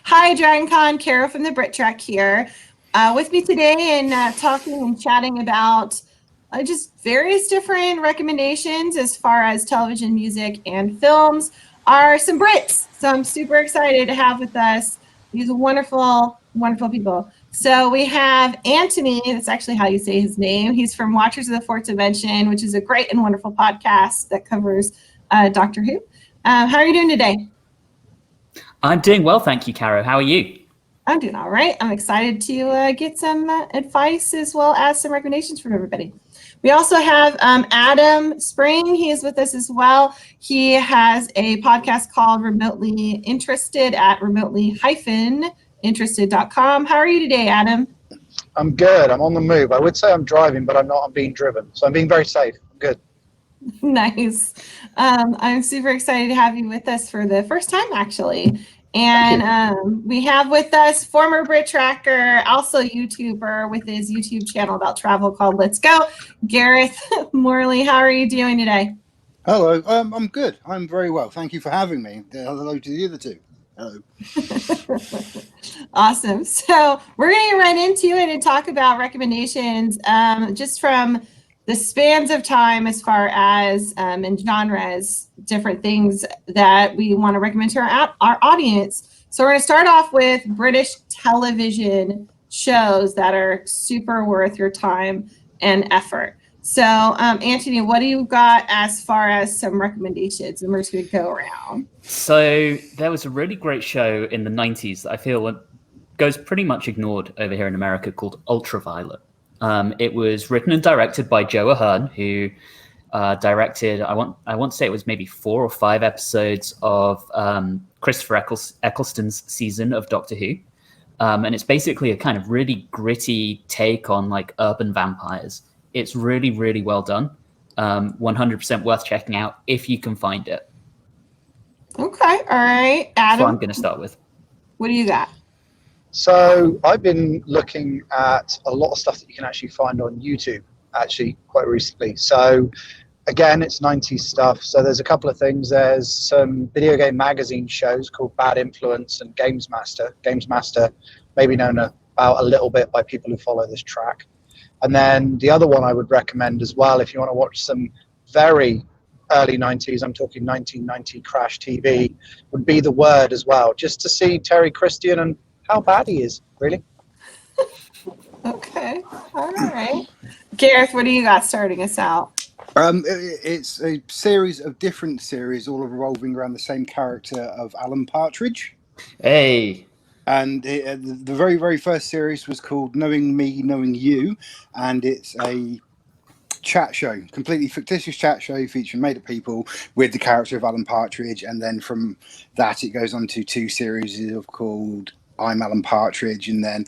Hi, DragonCon, Caro from the BritTrack here. With me today and talking and chatting about just various different recommendations as far as television, music, and films are some Brits. So I'm super excited to have with us these wonderful, wonderful people. So we have Anthony, that's actually how you say his name. He's from Watchers of the Fourth Dimension, which is a great and wonderful podcast that covers Doctor Who. How are you doing today? I'm doing well, thank you, Caro. How are you? I'm doing all right. I'm excited to get some advice as well as some recommendations from everybody. We also have Adam Spring. He is with us as well. He has a podcast called Remotely Interested at remotely-interested.com. How are you today, Adam? I'm good. I'm on the move. I would say I'm driving, but I'm not. I'm being driven. So I'm being very safe. I'm good. Nice. I'm super excited to have you with us for the first time, actually. And we have with us former BritTracker, also YouTuber with his YouTube channel about travel called Let's Go, Gareth Morley. How are you doing today? Hello. I'm good. I'm very well. Thank you for having me. Hello to the other two. Hello. Awesome. So we're going to get right into it and talk about recommendations just from the spans of time as far as and genres, different things that we want to recommend to our audience. So we're going to start off with British television shows that are super worth your time and effort. So Anthony, what do you got as far as some recommendations? And we're just going to go around. So there was a really great show in the 90s that I feel goes pretty much ignored over here in America called Ultraviolet. It was written and directed by Joe Ahern, who directed, I want to say it was maybe 4 or 5 episodes of Christopher Eccleston's season of Doctor Who. And it's basically a kind of really gritty take on like urban vampires. It's really, really well done. 100% worth checking out if you can find it. Okay, all right. Adam, that's what I'm going to start with. What do you got? So I've been looking at a lot of stuff that you can actually find on YouTube, actually, quite recently. So again, it's 90s stuff. So there's a couple of things. There's some video game magazine shows called Bad Influence and Games Master. Games Master, maybe known about a little bit by people who follow this track. And then the other one I would recommend as well, if you want to watch some very early 90s, I'm talking 1990 Crash TV, would be The Word as well, just to see Terry Christian and how bad he is, really. Okay, all right. Gareth, what do you got starting us out? It's a series of different series, all revolving around the same character of Alan Partridge. Hey. And the very, very first series was called Knowing Me, Knowing You, and it's a chat show, completely fictitious chat show featuring made-up people with the character of Alan Partridge, and then from that it goes on to 2 series of called I'm Alan Partridge, and that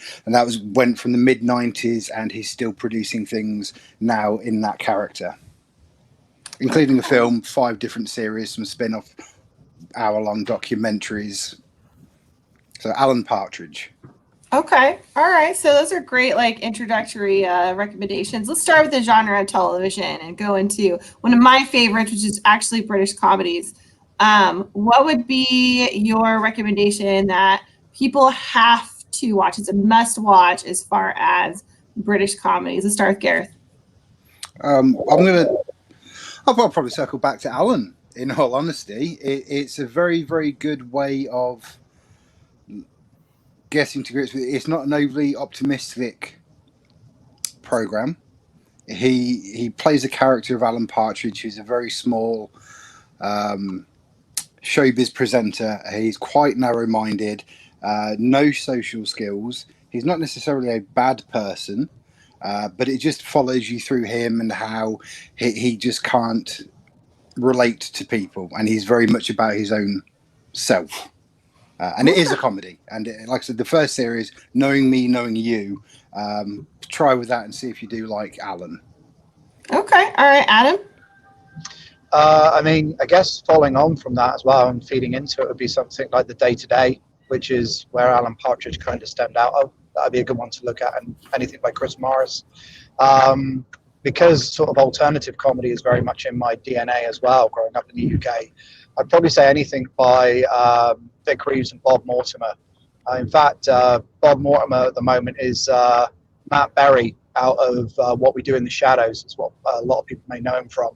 went from the mid-90s, and he's still producing things now in that character, including a film, 5 different series, some spin-off hour-long documentaries. So Alan Partridge. Okay, all right. So those are great, like introductory recommendations. Let's start with the genre of television and go into one of my favorites, which is actually British comedies. What would be your recommendation that people have to watch? It's a must-watch as far as British comedies. Let's start with Gareth. I'll probably circle back to Alan. In all honesty, it's a very, very good way of getting to grips with it. It's not an overly optimistic program. He plays a character of Alan Partridge, who's a very small showbiz presenter. He's quite narrow-minded, no social skills. He's not necessarily a bad person, but it just follows you through him and how he just can't relate to people, and he's very much about his own self. And it is a comedy, and like I said, the first series, Knowing Me, Knowing You, try with that and see if you do like Alan. Okay, all right, Adam. I mean, I guess following on from that as well and feeding into it would be something like The Day to Day, which is where Alan Partridge kind of stemmed out of. That'd be a good one to look at, and anything by Chris Morris. Because sort of alternative comedy is very much in my DNA as well, growing up in the UK. I'd probably say anything by Vic Reeves and Bob Mortimer In fact, Bob Mortimer at the moment is Matt Berry out of What We Do in the Shadows. Is what a lot of people may know him from.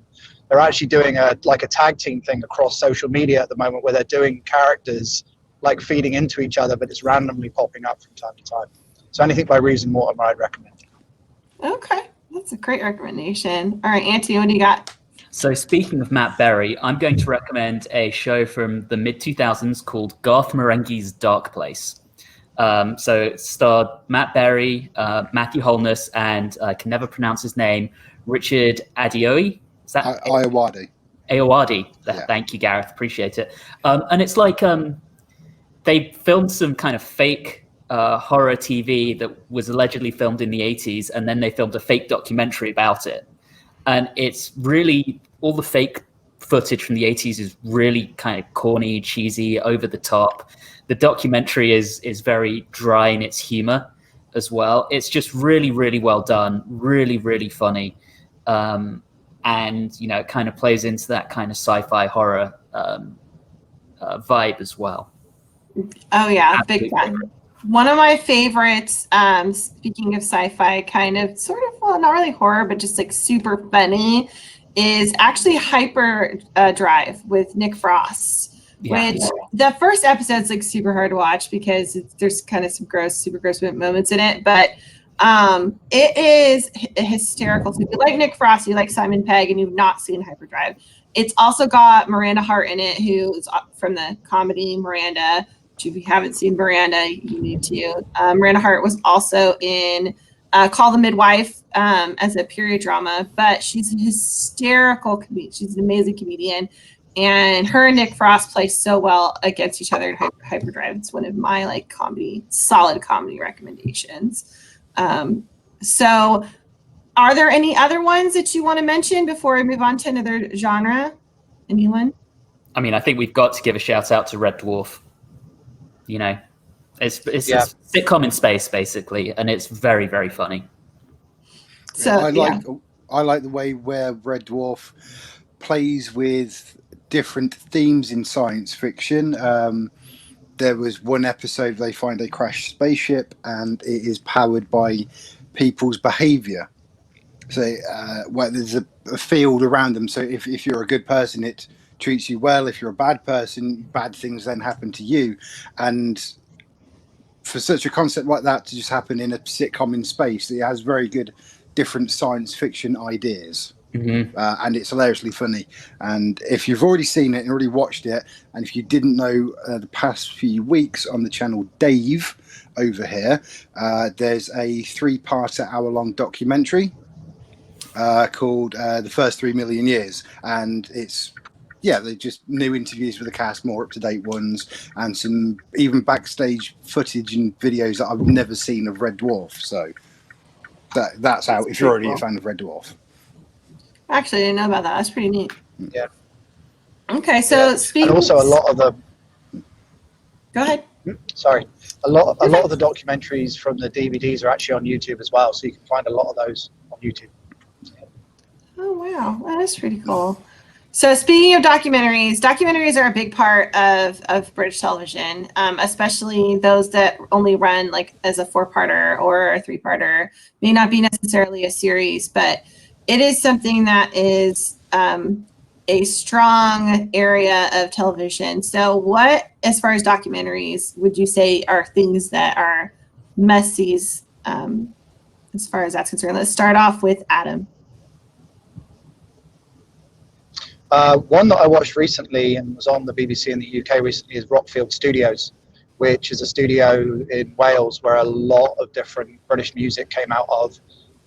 They're actually doing a tag team thing across social media at the moment, where they're doing characters like feeding into each other, but it's randomly popping up from time to time. So anything by Reason Mortimer, I'd recommend. Okay, that's a great recommendation. All right, Auntie, what do you got? So speaking of Matt Berry, I'm going to recommend a show from the mid-2000s called Garth Marenghi's Dark Place. So it starred Matt Berry, Matthew Holness, and I can never pronounce his name, Richard Adeoye. Is that Iowadi. Ayoade. Yeah. Thank you, Gareth. Appreciate it. And it's like they filmed some kind of fake horror TV that was allegedly filmed in the 80s, and then they filmed a fake documentary about it. And it's really, all the fake footage from the 80s is really kind of corny, cheesy, over the top. The documentary is very dry in its humor as well. It's just really, really well done, really, really funny. And, you know, it kind of plays into that kind of sci-fi horror vibe as well. Oh, yeah, Absolute big fan. favorite. One of my favorites, speaking of sci-fi, kind of sort of, well, not really horror, but just like super funny, is actually Hyper Drive with Nick Frost. Yeah. Which the first episode's like super hard to watch because there's kind of some super gross moments in it, but it is hysterical. So if you like Nick Frost, you like Simon Pegg, and you've not seen Hyperdrive, it's also got Miranda Hart in it, who's from the comedy Miranda. Which if you haven't seen Miranda, you need to. Miranda Hart was also in Call the Midwife as a period drama, but she's an hysterical comedian. She's an amazing comedian. And her and Nick Frost play so well against each other in Hyperdrive. It's one of my like solid comedy recommendations. So are there any other ones that you want to mention before we move on to another genre? Anyone? I mean, I think we've got to give a shout out to Red Dwarf. You know, it's a sitcom in space, basically, and it's very, very funny. So I like the way where Red Dwarf plays with different themes in science fiction. There was one episode they find a crashed spaceship, and it is powered by people's behavior. So there's a field around them. So if you're a good person, it treats you well. If you're a bad person, bad things then happen to you. And for such a concept like that to just happen in a sitcom in space, it has very good different science fiction ideas. Mm-hmm. And it's hilariously funny. And if you've already seen it and already watched it, and if you didn't know, the past few weeks on the channel Dave over here, there's a 3-part hour-long documentary called The First 3 Million Years. And it's, they're just new interviews with the cast, more up-to-date ones, and some even backstage footage and videos that I've never seen of Red Dwarf. So that's out if you're already a fan of Red Dwarf. Actually, I didn't know about that. That's pretty neat. Yeah. Okay, so speaking. And also a lot of the. Go ahead. Sorry, a lot of the documentaries from the DVDs are actually on YouTube as well, so you can find a lot of those on YouTube. Oh wow, that is pretty cool. So speaking of documentaries are a big part of British television, especially those that only run like as a 4-parter or a 3-parter. May not be necessarily a series, but it is something that is a strong area of television. So what, as far as documentaries, would you say are things that are must-sees as far as that's concerned? Let's start off with Adam. One that I watched recently and was on the BBC in the UK recently is Rockfield Studios, which is a studio in Wales where a lot of different British music came out of,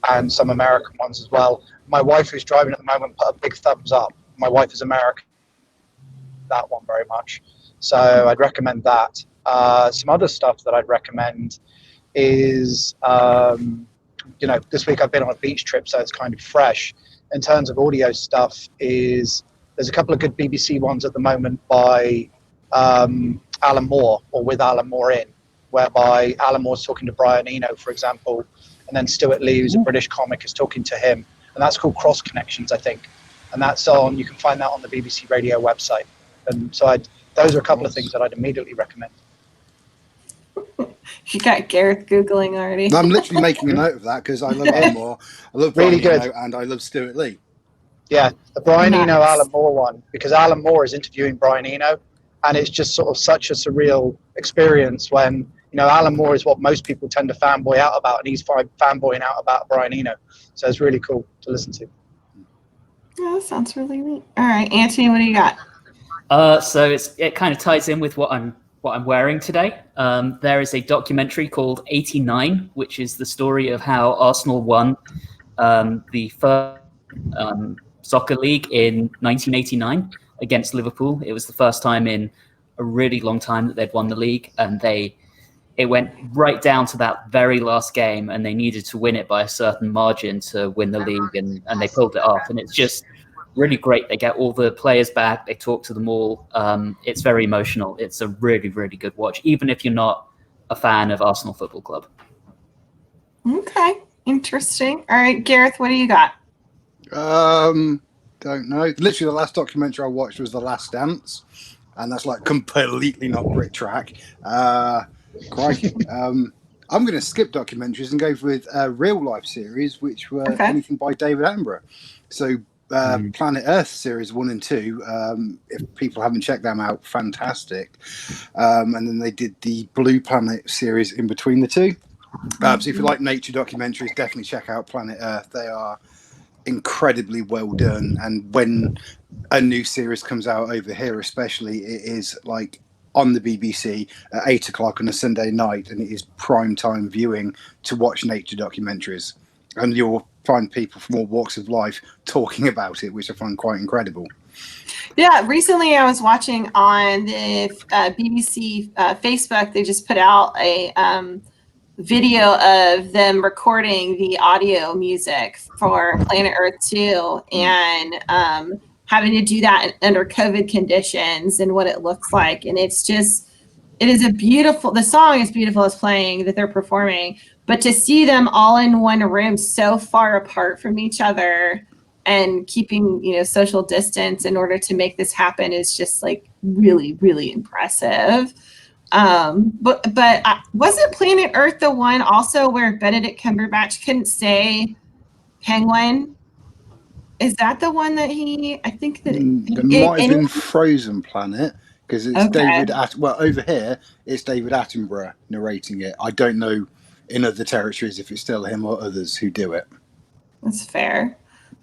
and some American ones as well. My wife, who's driving at the moment, put a big thumbs up. My wife is American. That one very much. So I'd recommend that. Some other stuff that I'd recommend is, this week I've been on a beach trip, so it's kind of fresh. In terms of audio stuff, there's a couple of good BBC ones at the moment by Alan Moore, or with Alan Moore in, whereby Alan Moore's talking to Brian Eno, for example, and then Stuart Lee, who's a British comic, is talking to him. And that's called Cross Connections, I think. And that's you can find that on the BBC Radio website. And so those are a couple of things that I'd immediately recommend. You got Gareth Googling already. I'm literally making a note of that because I love Alan Moore, I love Really Brian good. Eno, and I love Stuart Lee. Yeah, the Brian Eno, Nice. Alan Moore one, because Alan Moore is interviewing Brian Eno, and it's just sort of such a surreal experience when, Alan Moore is what most people tend to fanboy out about, and he's fanboying out about Brian Eno. So it's really cool to listen to. Oh, that sounds really neat. All right, Anthony, what do you got? So it kind of ties in with what I'm wearing today. There is a documentary called 89, which is the story of how Arsenal won the first soccer league in 1989 against Liverpool. It was the first time in a really long time that they'd won the league, and it went right down to that very last game, and they needed to win it by a certain margin to win the league, and they pulled it off. And it's just really great. They get all the players back. They talk to them all. It's very emotional. It's a really, really good watch, even if you're not a fan of Arsenal Football Club. Okay, interesting. All right, Gareth, what do you got? Don't know. Literally, the last documentary I watched was The Last Dance, and that's like completely not BritTrack. Crikey. I'm going to skip documentaries and go with a real life series, which were anything by David Attenborough. So, Planet Earth series 1 and 2. If people haven't checked them out, fantastic. And then they did the Blue Planet series in between the two. So if you like nature documentaries, definitely check out Planet Earth. They are incredibly well done, and when a new series comes out over here especially, it is like on the BBC at 8 o'clock on a Sunday night, and it is prime time viewing to watch nature documentaries, and you'll find people from all walks of life talking about it, which I find quite incredible. Yeah, recently I was watching on the BBC Facebook. They just put out a video of them recording the audio music for Planet Earth 2, and having to do that under COVID conditions and what it looks like. And it is a beautiful, the song is beautiful as playing that they're performing, but to see them all in one room so far apart from each other and keeping, social distance in order to make this happen is just like really, really impressive. But wasn't Planet Earth the one also where Benedict Cumberbatch couldn't say penguin? Is that the one that I think that it might have been Frozen Planet, because it's David over here it's David Attenborough narrating it. I don't know in other territories if it's still him or others who do it. That's fair.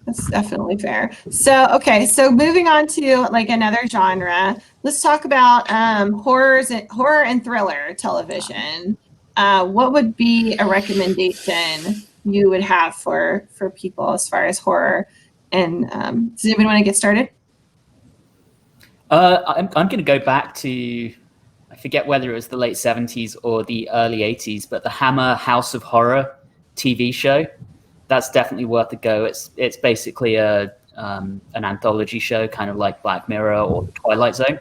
That's definitely fair. So moving on to like another genre, let's talk about horror and thriller television. What would be a recommendation you would have for people as far as horror? And does anybody want to get started? I'm going to go back to, I forget whether it was the late 70s or the early 80s, but the Hammer House of Horror TV show. That's definitely worth a go. It's basically an anthology show, kind of like Black Mirror or The Twilight Zone,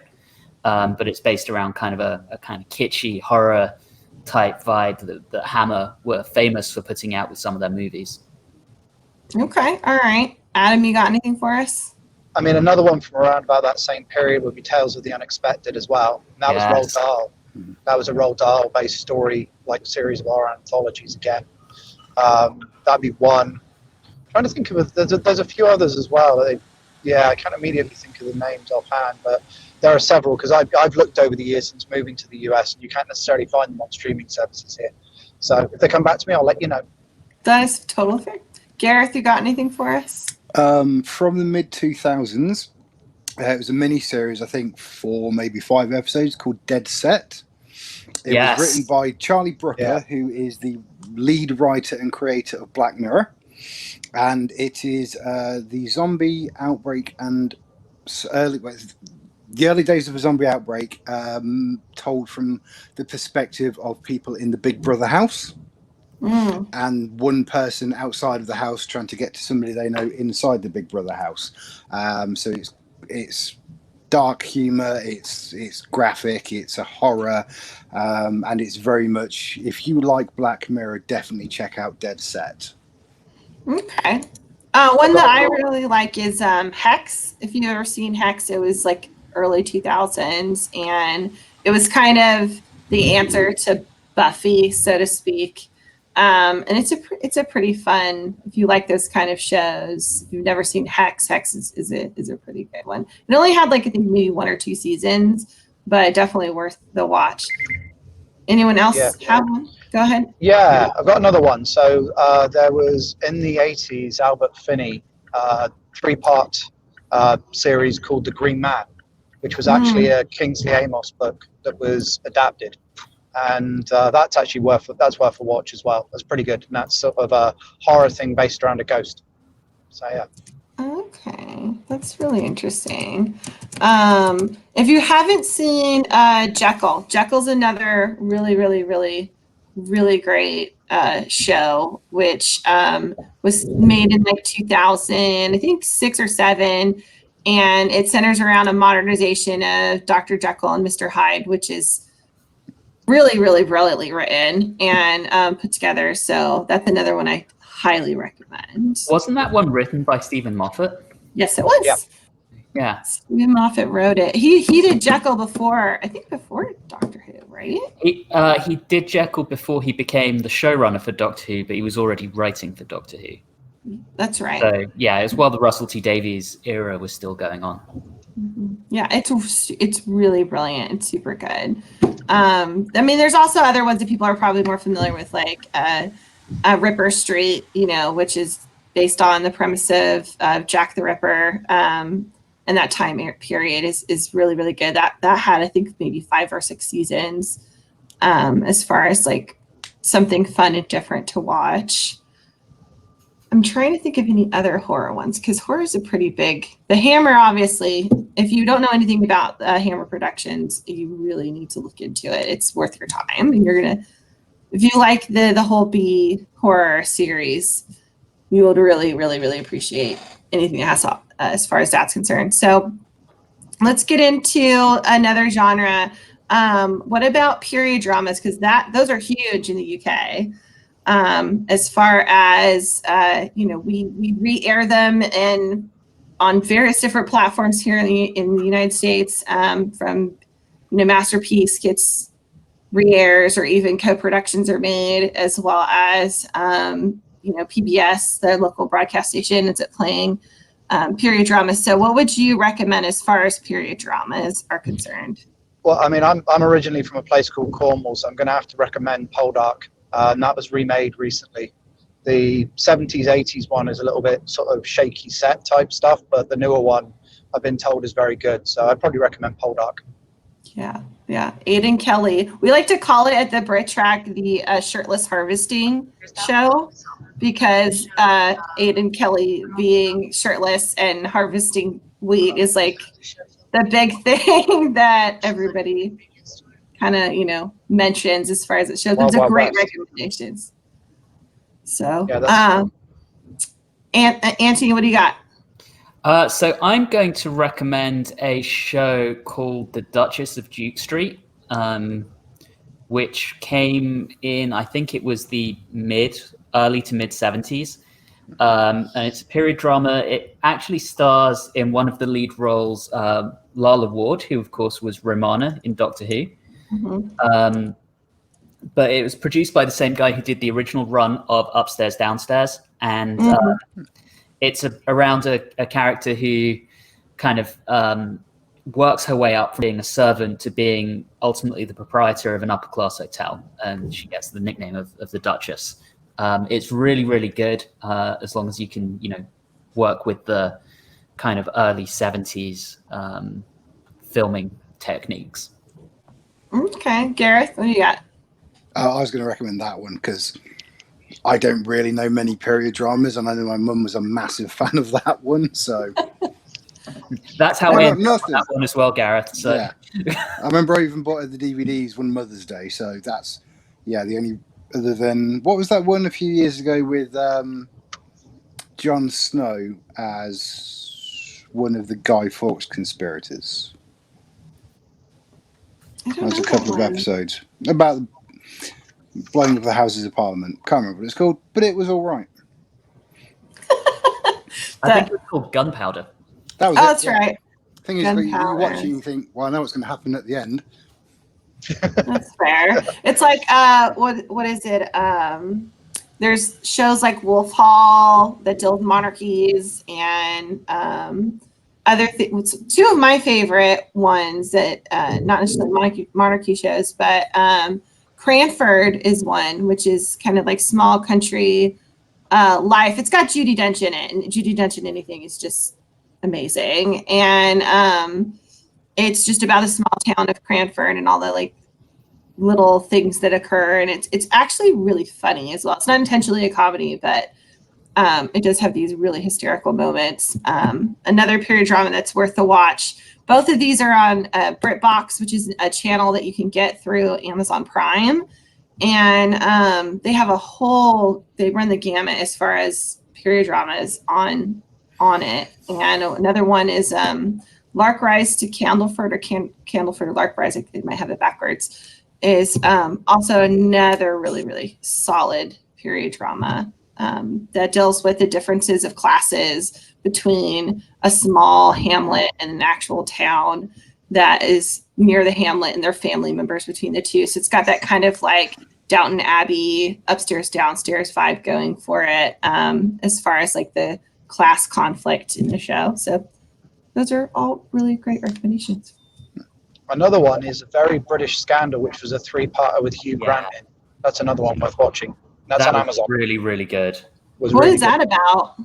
but it's based around kind of a kind of kitschy horror type vibe that Hammer were famous for putting out with some of their movies. Okay, all right. Adam, you got anything for us? I mean, another one from around about that same period would be Tales of the Unexpected as well. And that was Roald Dahl. That was a Roald Dahl-based story, like series of horror anthologies again. That'd be one. I'm trying to think of there's a few others as well. I can't immediately think of the names offhand, but there are several because I've looked over the years since moving to the US, and you can't necessarily find them on streaming services here. So if they come back to me, I'll let you know. That is totally fair. Gareth, you got anything for us? From the mid-2000s, it was a mini-series, I think, 4, maybe 5 episodes called Dead Set. It was written by Charlie Brooker, who is the lead writer and creator of Black Mirror. And it is the zombie outbreak and the early days of a zombie outbreak, told from the perspective of people in the Big Brother house. And one person outside of the house trying to get to somebody they know inside the Big Brother house. So it's dark humor, it's graphic, it's a horror, and it's very much, if you like Black Mirror, definitely check out Dead Set. Okay. One that I really like is Hex. If you've ever seen Hex, it was like early 2000s, and it was kind of the answer to Buffy, so to speak. And it's a pretty fun, if you like those kind of shows. If you've never seen Hex is a pretty good one. It only had like I think maybe 1 or 2 seasons, but definitely worth the watch. Anyone else have one? Go ahead. Yeah, I've got another one. So there was in the 80s Albert Finney 3-part series called The Green Man, which was actually a Kingsley Amos book that was adapted. And that's actually worth a watch as well. That's pretty good. And that's sort of a horror thing based around a ghost. So yeah. Okay, that's really interesting. If you haven't seen Jekyll's another really great show, which was made in like 2000, I think 6 or 7, and it centers around a modernization of Dr. Jekyll and Mr. Hyde, which is really brilliantly written and put together. So that's another one I highly recommend. Wasn't that one written by Stephen Moffat? Yes, it was. Yeah. Stephen Moffat wrote it. He did Jekyll before Doctor Who, right? He did Jekyll before he became the showrunner for Doctor Who, but he was already writing for Doctor Who. That's right. So yeah, as well, the Russell T Davies era was still going on. Yeah, it's really brilliant. It's super good. I mean, there's also other ones that people are probably more familiar with, like Ripper Street, which is based on the premise of Jack the Ripper, and that time period is really good. That had, I think, maybe 5 or 6 seasons. As far as like something fun and different to watch. I'm trying to think of any other horror ones, because horror is a pretty big. The Hammer, obviously. If you don't know anything about Hammer Productions, you really need to look into it. It's worth your time. And if you like the whole B horror series, you will really appreciate anything that has as far as that's concerned. So let's get into another genre. What about period dramas? Because those are huge in the UK. As far as we re-air them and on various different platforms here in the United States, from Masterpiece gets re-airs, or even co-productions are made, as well as PBS, the local broadcast station, is playing period dramas. So what would you recommend as far as period dramas are concerned? Well, I mean, I'm originally from a place called Cornwall, so I'm going to have to recommend Poldark. And that was remade recently. The 70s, 80s one is a little bit sort of shaky set type stuff, but the newer one, I've been told, is very good. So I'd probably recommend Poldark. Yeah. Aidan Kelly. We like to call it at the BritTrack the shirtless harvesting show, because Aidan Kelly being shirtless and harvesting wheat is like the big thing that everybody kind of mentions as far as it shows. It's a great recommendations. So Anthony, what do you got? So I'm going to recommend a show called The Duchess of Duke Street, which came in, I think it was the early to mid 70s. And it's a period drama. It actually stars in one of the lead roles, Lalla Ward, who of course was Romana in Doctor Who. Mm-hmm. But it was produced by the same guy who did the original run of Upstairs, Downstairs. And it's around a character who kind of works her way up from being a servant to being ultimately the proprietor of an upper class hotel. And she gets the nickname of the Duchess. It's really good, as long as you can, work with the kind of early 70s filming techniques. Okay, Gareth, what do you got? I was going to recommend that one because I don't really know many period dramas, and I know my mum was a massive fan of that one. So that's how I ended up on that one as well, Gareth. So yeah, I remember I even bought her the DVDs one Mother's Day. So that's the only other than what was that one a few years ago with Jon Snow as one of the Guy Fawkes conspirators. There's a couple of episodes about blowing up the Houses of Parliament. Can't remember what it's called, but it was all right. I think it was called Gunpowder. That was that's right. The thing is, you watch it and you think, well, I know what's going to happen at the end. That's fair. It's like what is it? There's shows like Wolf Hall that deal with monarchies and other things. Two of my favorite ones that not necessarily monarchy shows, but Cranford is one, which is kind of like small country life. It's got Judi Dench in it, and Judi Dench in anything is just amazing. And it's just about the small town of Cranford and all the like little things that occur, and it's actually really funny as well. It's not intentionally a comedy, but it does have these really hysterical moments. Another period drama that's worth the watch. Both of these are on BritBox, which is a channel that you can get through Amazon Prime, and they have they run the gamut as far as period dramas on it. And another one is Lark Rise to Candleford, or Candleford to Lark Rise. I think they might have it backwards. Is also another really, really solid period drama that deals with the differences of classes between a small hamlet and an actual town that is near the hamlet and their family members between the two. So it's got that kind of like Downton Abbey, upstairs, downstairs vibe going for it, as far as like the class conflict in the show. So those are all really great recommendations. Another one is A Very British Scandal, which was a 3-parter with Hugh Grant in. That's another one worth watching. That's on Amazon. Really, really good. What really is that about?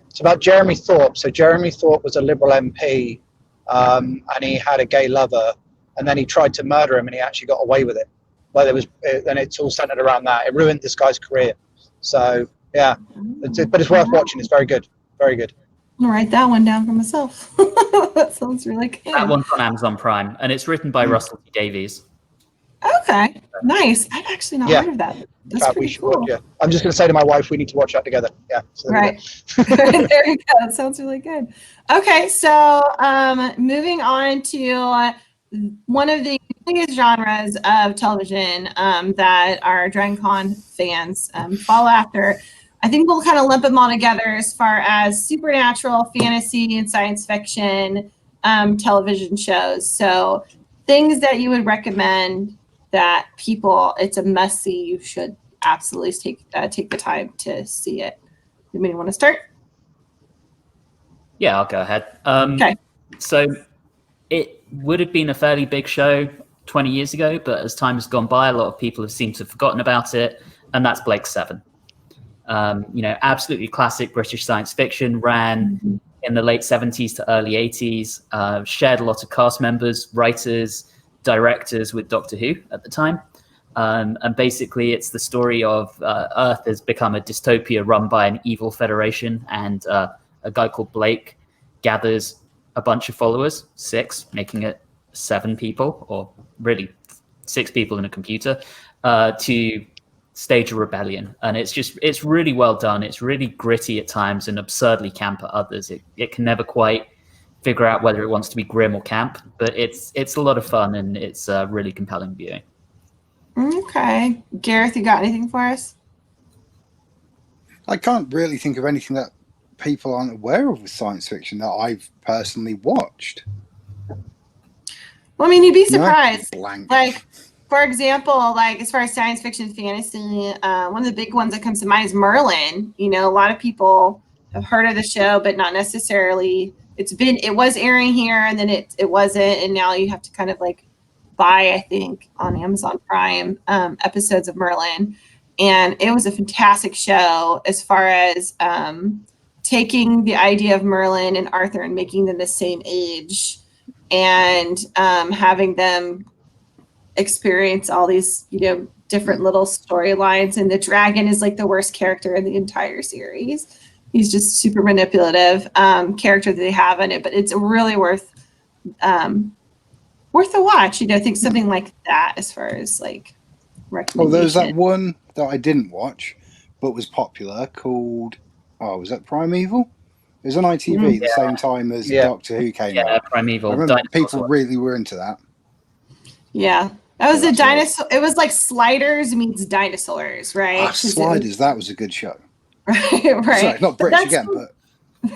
It's about Jeremy Thorpe. So Jeremy Thorpe was a Liberal MP, and he had a gay lover, and then he tried to murder him, and he actually got away with it. But and it's all centered around that. It ruined this guy's career. So yeah, but it's worth watching. It's very good. Very good. I'm gonna write that one down for myself. That sounds really good. That one's on Amazon Prime, and it's written by Russell T Davies. Okay, nice. I've actually not heard of that. That's pretty cool. Yeah, I'm just going to say to my wife, we need to watch that together. Yeah. So right. There you go. That sounds really good. Okay, so moving on to one of the biggest genres of television that our DragonCon fans follow after. I think we'll kind of lump them all together as far as supernatural, fantasy, and science fiction television shows. So things that you would recommend that people, it's a must-see, you should absolutely take the time to see it. Anybody want to start? Yeah, I'll go ahead. Okay. So it would have been a fairly big show 20 years ago, but as time has gone by, a lot of people have seemed to have forgotten about it, and that's Blake 7. Absolutely classic British science fiction, ran in the late 70s to early 80s, shared a lot of cast members, writers, directors with Doctor Who at the time. And basically it's the story of Earth has become a dystopia run by an evil federation, and a guy called Blake gathers a bunch of followers, 6, making it 7 people, or really 6 people in a computer, to stage a rebellion. And it's really well done. It's really gritty at times and absurdly camp at others. It can never quite figure out whether it wants to be grim or camp, but it's a lot of fun, and it's really compelling viewing. Okay. Gareth, you got anything for us? I can't really think of anything that people aren't aware of with science fiction that I've personally watched. Well, I mean, you'd be surprised. Blank. Like, for example, like as far as science fiction fantasy, one of the big ones that comes to mind is Merlin. A lot of people have heard of the show, but not necessarily. It was airing here, and then it wasn't, and now you have to kind of like buy, I think, on Amazon Prime episodes of Merlin. And it was a fantastic show as far as taking the idea of Merlin and Arthur and making them the same age, and having them experience all these, different little storylines. And the dragon is like the worst character in the entire series. He's just super manipulative character that they have in it, but it's really worth the watch. I think something like that as far as like recommendation. Oh, there's that one that I didn't watch, but was popular called, was that Primeval? It was on ITV the same time as Doctor Who came out. Yeah, Primeval. I remember people really were into that. Yeah. That was a dinosaur. It was like Sliders meets dinosaurs, right? Sliders, that was a good show. Right. Sorry, not British again, but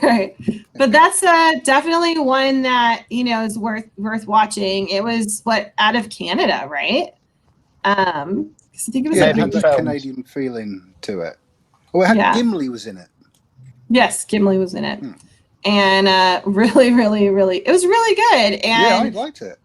Right. But that's definitely one that, is worth watching. It was out of Canada, right? 'Cause I think it was Yeah, a it had Maybe that filmed. Canadian feeling to it. Oh, it had Yeah. Gimli was in it. Yes, Gimli was in it. Hmm. And really, really, really, it was really good. Yeah, I And liked it.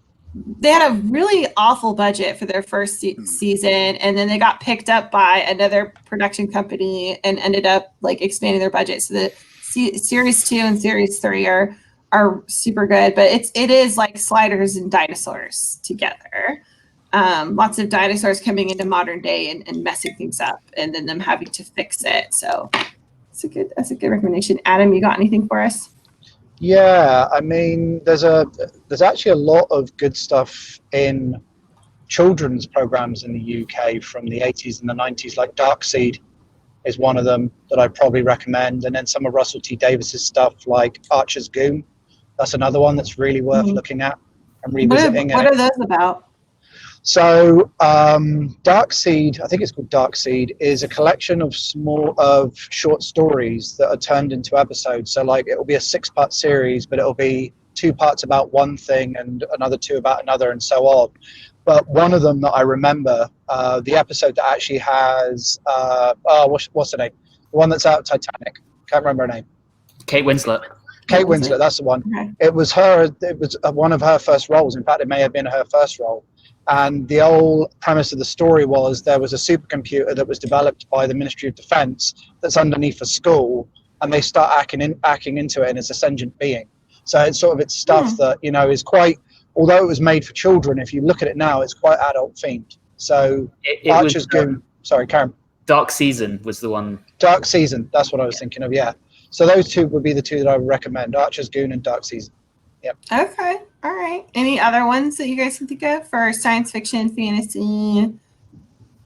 they had a really awful budget for their first season, and then they got picked up by another production company and ended up like expanding their budget. So the series 2 and series 3 are super good, but it is like sliders and dinosaurs together. Lots of dinosaurs coming into modern day and messing things up, and then them having to fix it. So that's a good recommendation. Adam, you got anything for us? Yeah, I mean, there's actually a lot of good stuff in children's programs in the UK from the 80s and the 90s, like Darkseid is one of them that I'd probably recommend. And then some of Russell T Davis's stuff like Archer's Goon. That's another one that's really worth looking at and revisiting. What are those about? So Darkseid, I think it's called Darkseid, is a collection of short stories that are turned into episodes. So like it'll be a 6-part series, but it'll be 2 parts about one thing and another 2 about another, and so on. But one of them that I remember, the episode that actually has what's her name? The one that's out of Titanic. Can't remember her name. Kate Winslet. Kate Winslet, that's the one. Okay. It was her. It was one of her first roles. In fact, it may have been her first role. And the whole premise of the story was there was a supercomputer that was developed by the Ministry of Defence that's underneath a school, and they start hacking into it, and it's a sentient being. So it's stuff that is quite. Although it was made for children, if you look at it now, it's quite adult themed. So Archer's Goon. Sorry, Karen. Dark Season was the one. Dark Season. That's what I was thinking of. Yeah. So those 2 would be the 2 that I would recommend: Archer's Goon and Dark Season. Yep. Okay. All right. Any other ones that you guys can think of for science fiction, fantasy?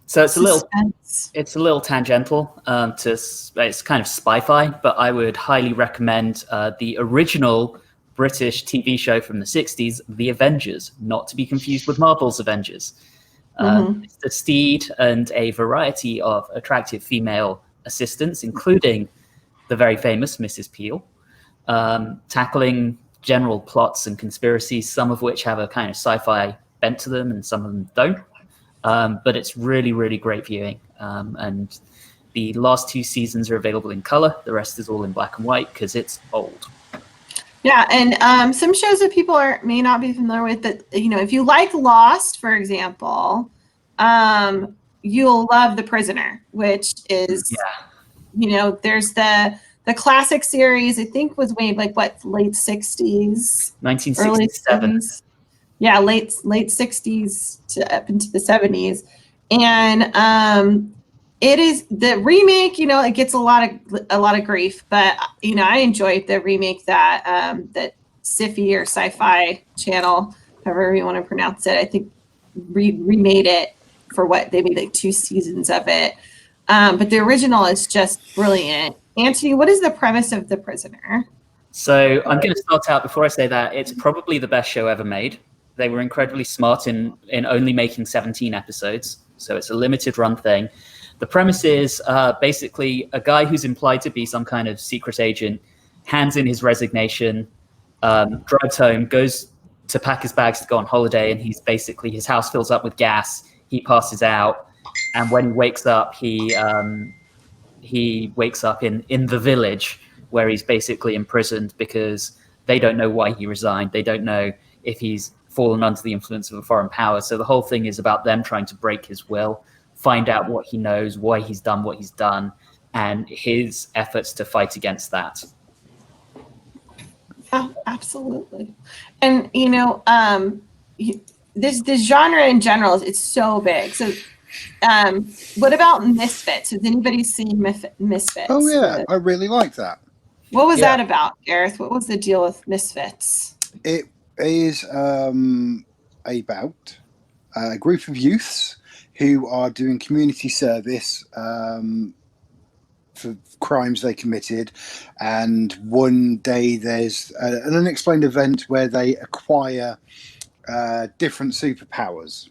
So it's suspense? a little tangential it's kind of spy-fi, but I would highly recommend the original British TV show from the 60s, The Avengers, not to be confused with Marvel's Avengers. Mr. Steed and a variety of attractive female assistants, including the very famous Mrs. Peel, tackling general plots and conspiracies, some of which have a kind of sci-fi bent to them and some of them don't. But it's really, really great viewing. And the last 2 seasons are available in color. The rest is all in black and white because it's old. Yeah, and some shows that people may not be familiar with, but if you like Lost, for example, you'll love The Prisoner, which is there's the classic series. I think was made like late 60s, 1967. early 70s. Yeah, late 60s to up into the 70s, and it is the remake. It gets a lot of grief, but I enjoyed the remake that that Sci-Fi or Sci-Fi Channel, however you want to pronounce it. I think remade it for they made like 2 seasons of it, but the original is just brilliant. Anthony, what is the premise of The Prisoner? So I'm going to start out before I say that it's probably the best show ever made. They were incredibly smart in only making 17 episodes, so it's a limited run thing. The premise is basically a guy who's implied to be some kind of secret agent hands in his resignation, drives home, goes to pack his bags to go on holiday, and his house fills up with gas. He passes out, and when he wakes up, he wakes up in the village where he's basically imprisoned because they don't know why he resigned. They don't know if he's fallen under the influence of a foreign power. So the whole thing is about them trying to break his will, find out what he knows, why he's done what he's done, and his efforts to fight against that. Yeah, absolutely. And this genre in general, it's so big. So what about Misfits? Has anybody seen Misfits? Oh yeah, I really like that. What was that about, Gareth? What was the deal with Misfits? It is about a group of youths who are doing community service for crimes they committed, and one day there's an unexplained event where they acquire different superpowers,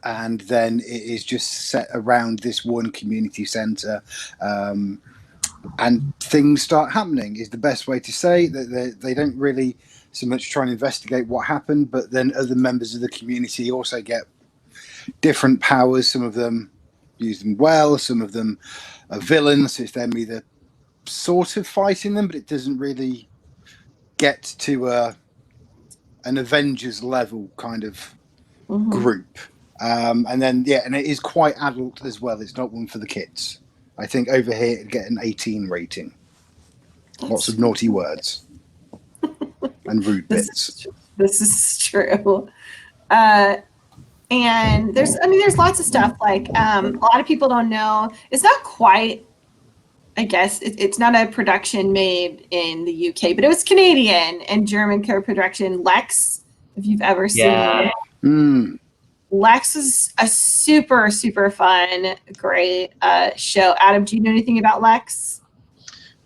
and then it is just set around this one community centre, and things start happening is the best way to say that. They don't really so much try and investigate what happened, but then other members of the community also get different powers. Some of them use them well, some of them are villains. It's them either sort of fighting them, but it doesn't really get to an Avengers level kind of group. And then, and it is quite adult as well. It's not one for the kids. I think over here it'd get an 18 rating. Lots of naughty words and rude bits. This is true. And there's lots of stuff like a lot of people don't know. It's not quite, I guess, it's not a production made in the UK, but it was Canadian and German co-production. Lex, if you've ever seen it. Lex is a super, super fun, great show. Adam, do you know anything about Lex?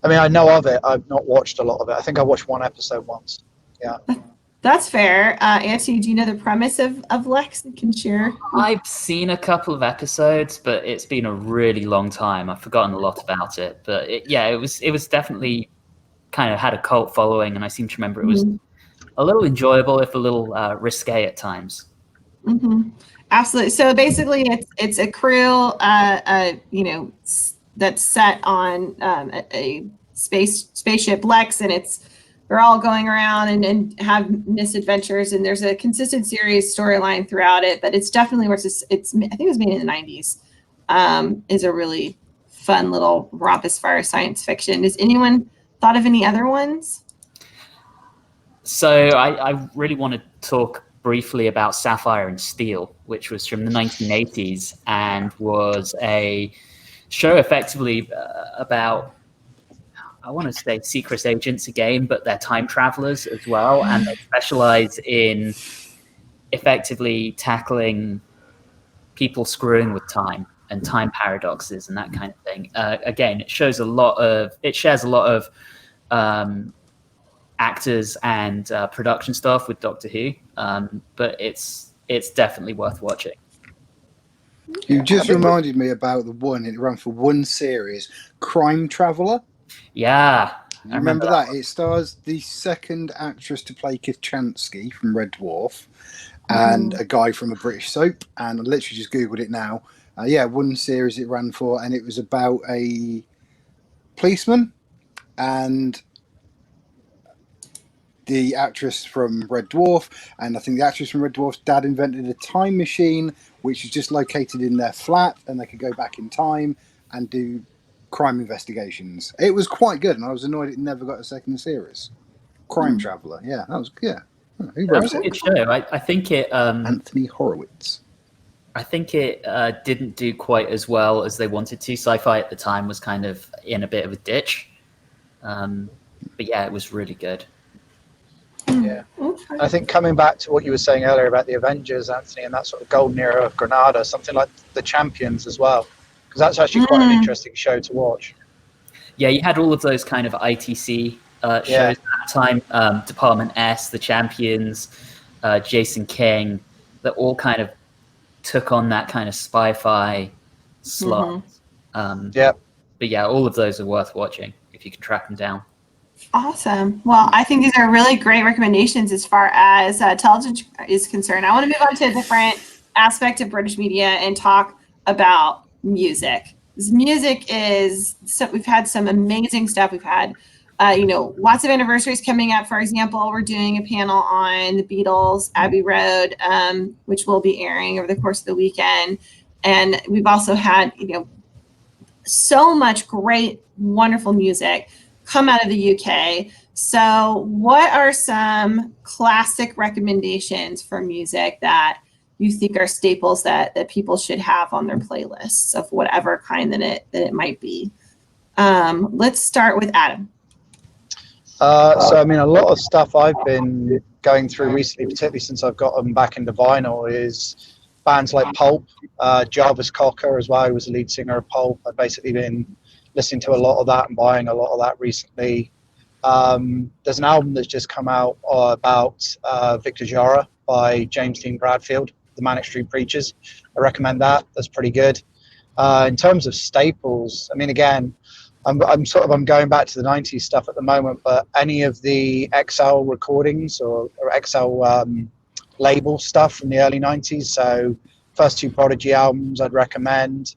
I mean, I know of it. I've not watched a lot of it. I think I watched one episode once. Yeah. That's fair. Anthony, do you know the premise of Lex? You can share. I've seen a couple of episodes, but it's been a really long time. I've forgotten a lot about it. But it was definitely kind of had a cult following, and I seem to remember it was a little enjoyable, if a little risque at times. Absolutely. So basically, it's a crew, that's set on a spaceship Lex, and they're all going around and have misadventures, and there's a consistent series storyline throughout it. But it's definitely I think it was made in the 90s. Is a really fun little romp as far as science fiction. Has anyone thought of any other ones? So I really want to talk briefly about Sapphire and Steel, which was from the 1980s and was a show effectively about, I want to say secret agents again, but they're time travelers as well. And they specialize in effectively tackling people screwing with time and time paradoxes and that kind of thing. Again, it shares a lot of actors and production stuff with Doctor Who, but it's definitely worth watching. You just reminded me about the one, it ran for one series, Crime Traveller. Yeah. You remember that? It stars the second actress to play Kichanski from Red Dwarf and a guy from a British soap, and I literally just Googled it now. One series it ran for, and it was about a policeman and the actress from Red Dwarf, and I think the actress from Red Dwarf's dad invented a time machine which is just located in their flat, and they could go back in time and do crime investigations. It was quite good, and I was annoyed it never got a second series. Crime Traveller, that was Who That wrote was a it? good show. I think it. Anthony Horowitz. I think it didn't do quite as well as they wanted to. Sci-fi at the time was kind of in a bit of a ditch, but yeah, it was really good. Yeah. I think coming back to what you were saying earlier about the Avengers, Anthony, and that sort of golden era of Granada, something like The Champions as well, because that's actually quite an interesting show to watch. Yeah, you had all of those kind of ITC shows at that time, Department S, The Champions, Jason King, that all kind of took on that kind of spy-fi slot. But yeah, all of those are worth watching if you can track them down. Awesome. Well, I think these are really great recommendations as far as television is concerned. I want to move on to a different aspect of British media and talk about music. Music is, so we've had some amazing stuff. We've had, lots of anniversaries coming up. For example, we're doing a panel on the Beatles, Abbey Road, which will be airing over the course of the weekend. And we've also had, so much great, wonderful music come out of the UK. So what are some classic recommendations for music that you think are staples that people should have on their playlists of whatever kind that it might be? Let's start with Adam. So, I mean, a lot of stuff I've been going through recently, particularly since I've got them back into vinyl, is bands like Pulp, Jarvis Cocker as well, who was the lead singer of Pulp. I've basically been listening to a lot of that and buying a lot of that recently. There's an album that's just come out about Victor Jara by James Dean Bradfield, the Manic Street Preachers. I recommend that. That's pretty good. In terms of staples, I mean, again, I'm going back to the 90s stuff at the moment, but any of the XL recordings or XL label stuff from the early 90s. So first 2 Prodigy albums I'd recommend.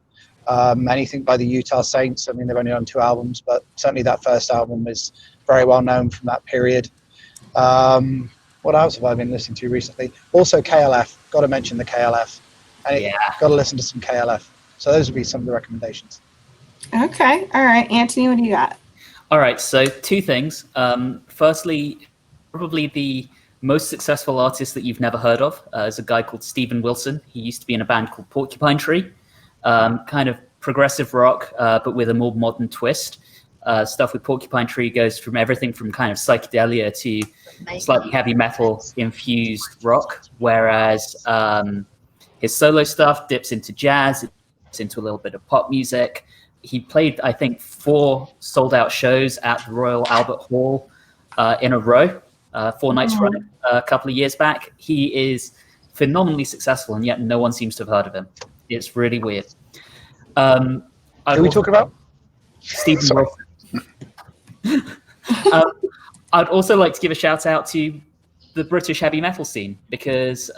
Anything by the Utah Saints. I mean, they've only done 2 albums, but certainly that first album is very well known from that period. What else have I been listening to recently? Also KLF. Got to mention the KLF. Got to listen to some KLF. So those would be some of the recommendations. Okay. All right. Anthony, what do you got? All right. So 2 things. Firstly, probably the most successful artist that you've never heard of is a guy called Steven Wilson. He used to be in a band called Porcupine Tree, kind of progressive rock, but with a more modern twist. Stuff with Porcupine Tree goes from everything from kind of psychedelia to slightly heavy metal infused rock, whereas his solo stuff dips into jazz, it dips into a little bit of pop music. He played, I think, 4 sold-out shows at the Royal Albert Hall in a row, 4 nights running, a couple of years back. He is phenomenally successful, and yet no one seems to have heard of him. It's really weird. Who are we talking about? Stephen Wilson. I'd also like to give a shout out to the British heavy metal scene, because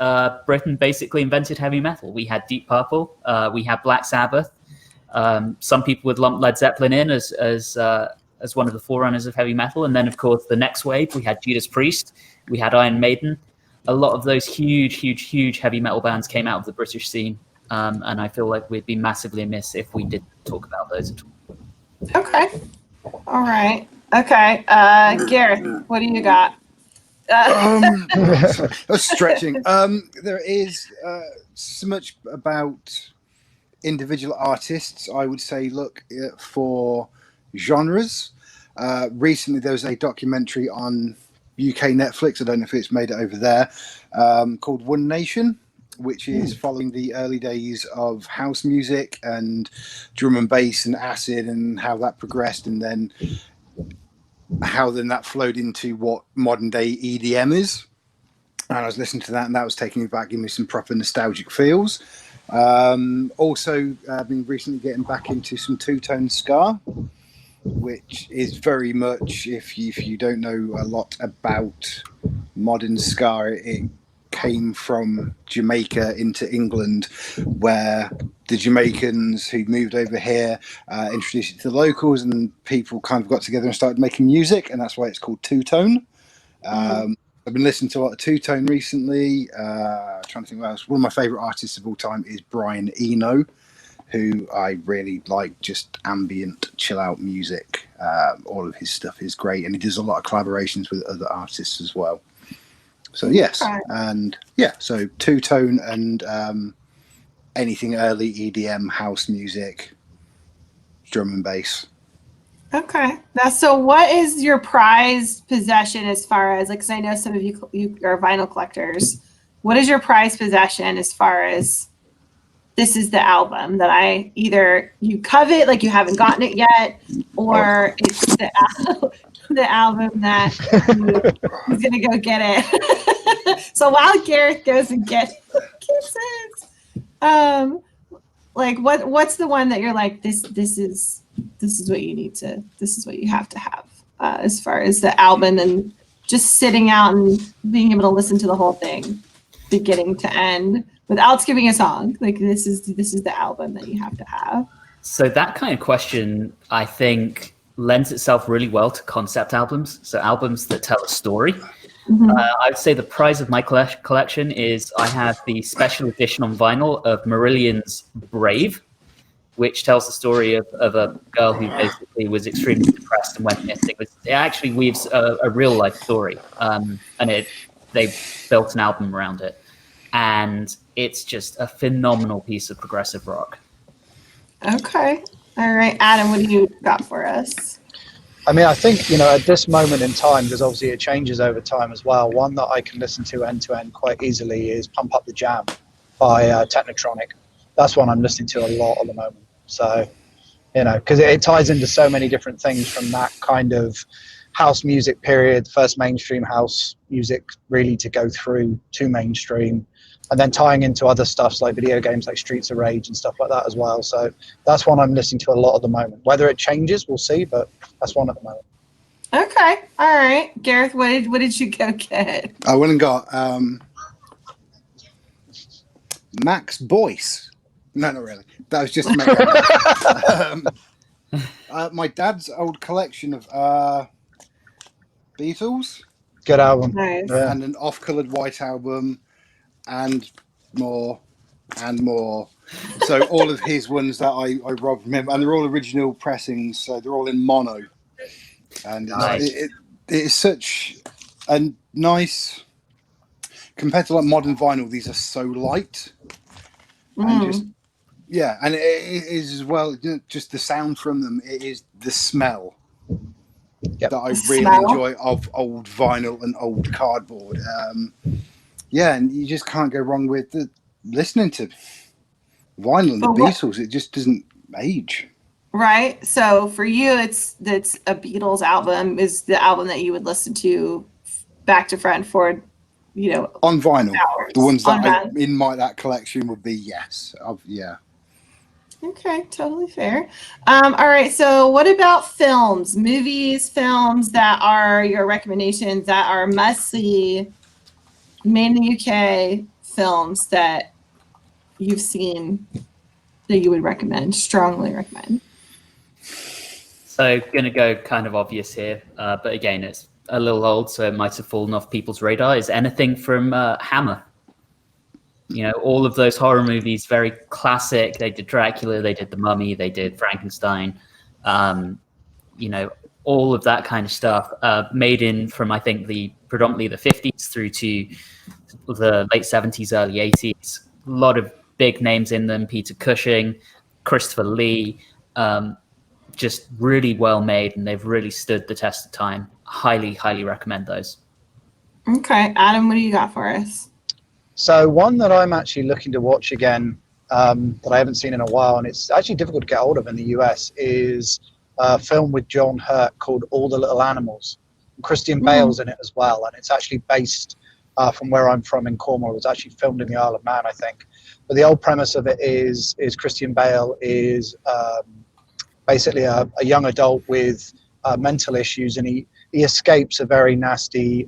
Britain basically invented heavy metal. We had Deep Purple, we had Black Sabbath. Some people would lump Led Zeppelin in as one of the forerunners of heavy metal. And then, of course, the next wave, we had Judas Priest, we had Iron Maiden. A lot of those huge heavy metal bands came out of the British scene. And I feel like we'd be massively amiss if we didn't talk about those at all. Okay. All right. Okay. Gareth, what do you got? That's stretching. There is so much about individual artists. I would say look for genres. Recently there was a documentary on UK Netflix, I don't know if it's made it over there, called One Nation, which is following the early days of house music and drum and bass and acid, and how that progressed, and then how then that flowed into what modern day EDM is. And I was listening to that, and that was taking me back, giving me some proper nostalgic feels. Also, I've been recently getting back into some two-tone ska, which is very much, if you don't know a lot about modern ska, it came from Jamaica into England, where the Jamaicans who moved over here introduced it to the locals, and people kind of got together and started making music, and that's why it's called two-tone. I've been listening to a lot of two-tone recently. Trying to think what else. One of my favourite artists of all time is Brian Eno, who I really like, just ambient, chill-out music. All of his stuff is great, and he does a lot of collaborations with other artists as well. So yes, and yeah, so two-tone and anything early EDM, house music, drum and bass. Okay. Now, so what is your prized possession as far as, like, because I know some of you are vinyl collectors. What is your prized possession as far as this is the album that I either you covet, like you haven't gotten it yet, or it's the album that who's going to go get it? So while Gareth goes and gets kisses, like what's the one that you're like, this is what you need to, this is what you have to have as far as the album, and just sitting out and being able to listen to the whole thing beginning to end without skipping a song. Like this is the album that you have to have. So that kind of question, I think, lends itself really well to concept albums. So albums that tell a story. Mm-hmm. I'd say the prize of my collection is I have the special edition on vinyl of Marillion's Brave, which tells the story of a girl who basically was extremely depressed and went missing. It actually weaves a real life story, and they built an album around it, and it's just a phenomenal piece of progressive rock. Okay, all right, Adam, what do you got for us? I mean, I think, at this moment in time, because obviously it changes over time as well, one that I can listen to end quite easily is Pump Up the Jam by Technotronic. That's one I'm listening to a lot at the moment. So, because it ties into so many different things, from that kind of house music period, first mainstream house music really to go through to mainstream, and then tying into other stuffs like video games like Streets of Rage and stuff like that as well. So that's one I'm listening to a lot at the moment. Whether it changes, we'll see, but that's one at the moment. Okay, all right, Gareth, what did you go get? I went and got Max Boyce. No, not really. That was just to make my dad's old collection of Beatles. Good album. Nice. Yeah. And an off-coloured white album, and more, and more. So all of his ones that I robbed from him, and they're all original pressings, so they're all in mono. And Nice. it is such a nice, compared to like modern vinyl, these are so light. And just, yeah, and it is as well, just the sound from them, it is the smell. That I really enjoy of old vinyl and old cardboard. Yeah, and you just can't go wrong with listening to vinyl and the Beatles. It just doesn't age. Right. So for you, that's a Beatles album is the album that you would listen to back to front for, on vinyl. Hours. The ones that in that collection would be yes. Yeah. Okay, totally fair. All right, so what about films, movies, films that are your recommendations that are must-see, made in the UK films that you've seen that you would recommend, strongly recommend? So going to go kind of obvious here, but again, it's a little old, so it might have fallen off people's radar, is anything from Hammer. All of those horror movies, very classic. They did Dracula, they did The Mummy, they did Frankenstein, all of that kind of stuff, made in from, I think, predominantly the 50s through to the late 70s, early 80s. A lot of big names in them, Peter Cushing, Christopher Lee, just really well made, and they've really stood the test of time. Highly, highly recommend those. Okay, Adam, what do you got for us? So one that I'm actually looking to watch again that I haven't seen in a while, and it's actually difficult to get hold of in the US, is a film with John Hurt called All the Little Animals. Christian Bale's in it as well, and it's actually based from where I'm from in Cornwall. It was actually filmed in the Isle of Man, I think. But the old premise of it is Christian Bale is basically a young adult with mental issues, and he escapes a very nasty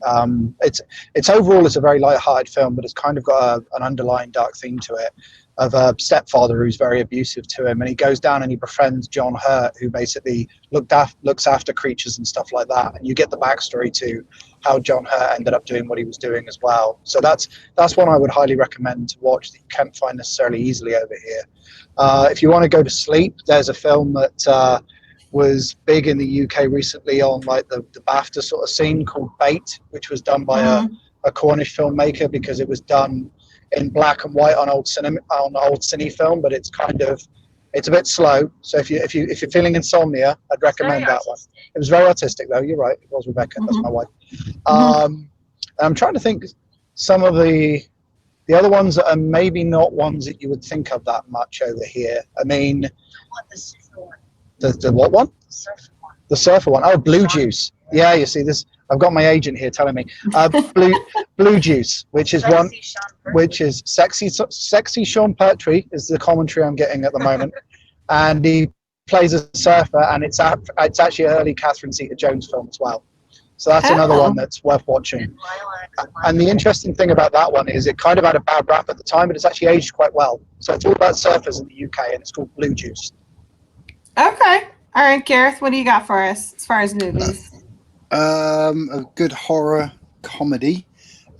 it's overall it's a very light-hearted film, but it's kind of got an underlying dark theme to it of a stepfather who's very abusive to him, and he goes down and he befriends John Hurt, who basically looks after creatures and stuff like that, and you get the backstory to how John Hurt ended up doing what he was doing as well. So that's one I would highly recommend to watch that you can't find necessarily easily over here. If you want to go to sleep, there's a film that was big in the UK recently on like the BAFTA sort of scene called Bait, which was done by a Cornish filmmaker, because it was done in black and white on old cine film, but it's a bit slow. So if you're feeling insomnia, I'd recommend that one. It was very artistic though. You're right. It was Rebecca. That's my wife. And I'm trying to think some of the other ones that are maybe not ones that you would think of that much over here. I mean, the what one? The surfer one. Oh, Blue Juice. Yeah, you see this. I've got my agent here telling me. Blue Juice, which is sexy Sean Pertwee is the commentary I'm getting at the moment, and he plays a surfer, and it's actually an early Catherine Zeta-Jones film as well. So that's another one that's worth watching. And the interesting thing about that one is it kind of had a bad rap at the time, but it's actually aged quite well. So it's all about surfers in the UK, and it's called Blue Juice. Okay. All right, Gareth, what do you got for us as far as movies? A good horror comedy.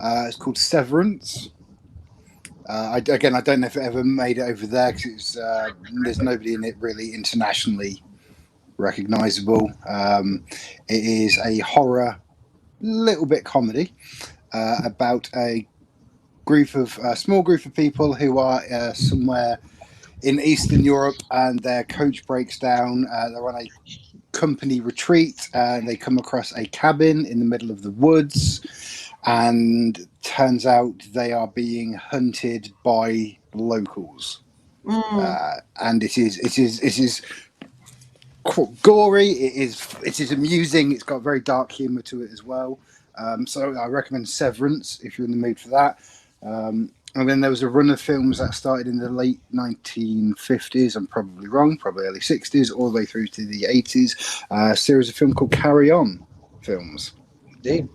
It's called Severance. I don't know if it ever made it over there, because there's nobody in it really internationally recognizable. It is a horror, little bit comedy, about a small group of people who are somewhere in Eastern Europe, and their coach breaks down. They're on a company retreat, and they come across a cabin in the middle of the woods, and turns out they are being hunted by locals. And it is gory. It is amusing. It's got very dark humor to it as well. So I recommend Severance if you're in the mood for that. And then there was a run of films that started in the late 1950s. I'm probably wrong, probably early 60s, all the way through to the 80s. A series of film called Carry On films. Indeed.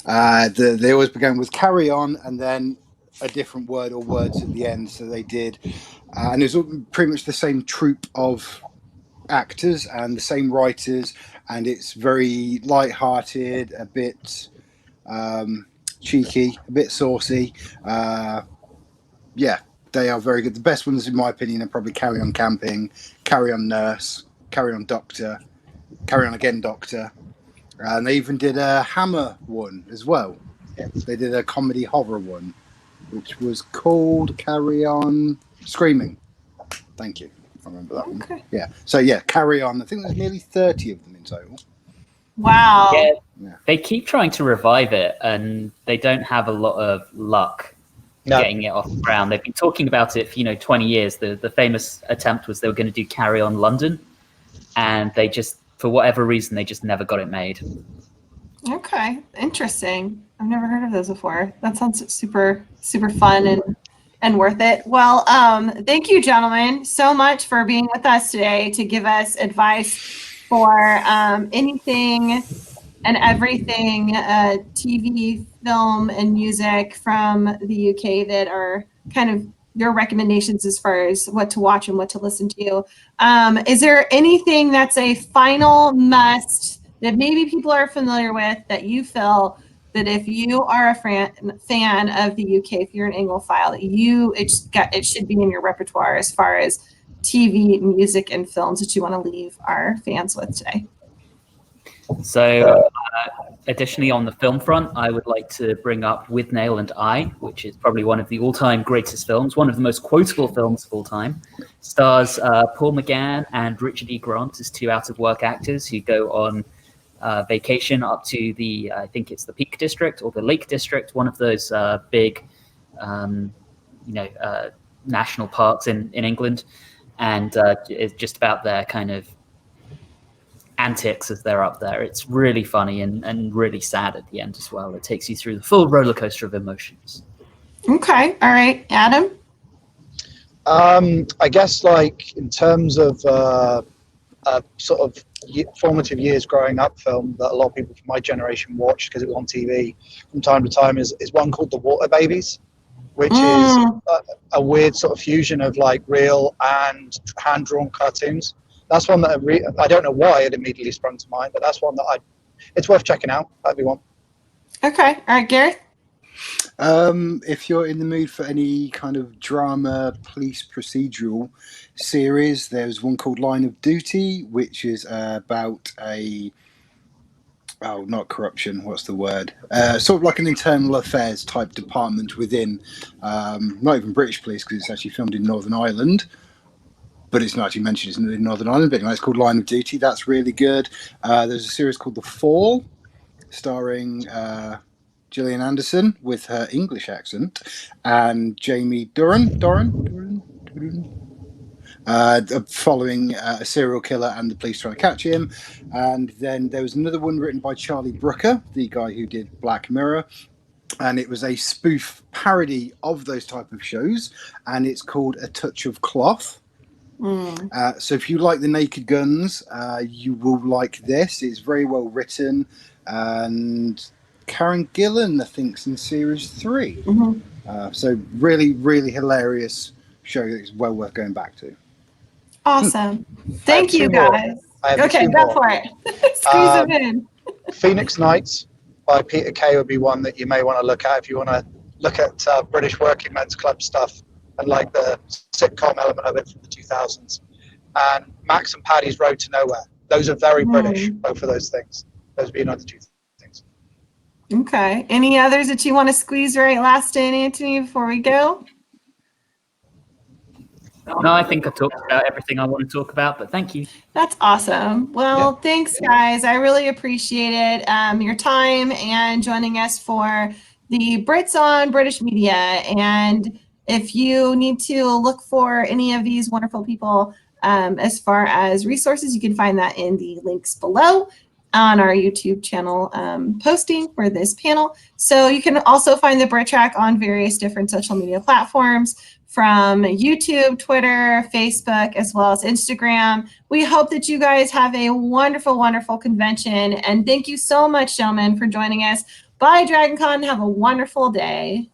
They always began with Carry On and then a different word or words at the end. So they did, and it was pretty much the same troupe of actors and the same writers, and it's very light-hearted, a bit cheeky, a bit saucy. Yeah, they are very good. The best ones, in my opinion, are probably Carry On Camping, Carry On Nurse, Carry On Doctor, Carry On Again Doctor. And they even did a Hammer one as well. They did a comedy horror one, which was called Carry On Screaming. Thank you. I remember that one. Yeah. So, yeah, Carry On. I think there's nearly 30 of them in total. Wow. Yeah. They keep trying to revive it, and they don't have a lot of luck getting it off the ground. They've been talking about it for 20 years. The famous attempt was they were going to do Carry On London, and they just, for whatever reason, they just never got it made. Okay, interesting. I've never heard of those before. That sounds super, super fun and worth it. Well, thank you, gentlemen, so much for being with us today to give us advice for anything and everything TV, film, and music from the UK that are kind of your recommendations as far as what to watch and what to listen to. Is there anything that's a final must that maybe people are familiar with that you feel that if you are a fan of the UK, if you're an Anglophile, that it should be in your repertoire as far as TV, music, and films that you want to leave our fans with today? So additionally, on the film front, I would like to bring up With Nail and I, which is probably one of the all-time greatest films, one of the most quotable films of all time. Stars Paul McGann and Richard E. Grant as two out-of-work actors who go on vacation up to the, I think it's the Peak District or the Lake District, one of those big, national parks in England. And it's just about their kind of antics as they're up there. It's really funny and really sad at the end as well. It takes you through the full roller coaster of emotions. Okay. All right. Adam? I guess, like, in terms of sort of formative years growing up film that a lot of people from my generation watched because it was on TV from time to time is one called The Water Babies, which is a weird sort of fusion of like real and hand-drawn cartoons. That's one that I don't know why it immediately sprung to mind, but that's one that it's worth checking out. That'd be one. Okay. All right, Gareth? If you're in the mood for any kind of drama, police procedural series, there's one called Line of Duty, which is about not corruption, what's the word? Sort of like an internal affairs type department within, not even British police, because it's actually filmed in Northern Ireland. But it's not actually mentioned it's in Northern Ireland. But anyway, it's called Line of Duty. That's really good. There's a series called The Fall, starring Gillian Anderson with her English accent, and Jamie Dornan, following a serial killer and the police trying to catch him. And then there was another one written by Charlie Brooker, the guy who did Black Mirror. And it was a spoof parody of those type of shows. And it's called A Touch of Cloth. So if you like the Naked Guns, you will like this. It's very well written, and Karen Gillan, I think, is in series 3. So really, really hilarious show that's well worth going back to. Awesome. Thank you, guys. Okay, go for it. Squeeze them in. Phoenix Nights by Peter Kay would be one that you may want to look at if you want to look at British working men's club stuff and like the sitcom element of it from the 2000s. And Max and Paddy's Road to Nowhere. Those are very British, both of those things. Those would be another two things. Okay. Any others that you want to squeeze right last in, Anthony, before we go? No, I think I've talked about everything I want to talk about, but thank you. That's awesome. Well, thanks, guys. I really appreciate it. Your time and joining us for the Brits on British Media. And if you need to look for any of these wonderful people as far as resources, you can find that in the links below. on our YouTube channel posting for this panel. So you can also find the BritTrack on various different social media platforms, from YouTube, Twitter, Facebook, as well as Instagram. We hope that you guys have a wonderful, wonderful convention. And thank you so much, gentlemen, for joining us. Bye, DragonCon. Have a wonderful day.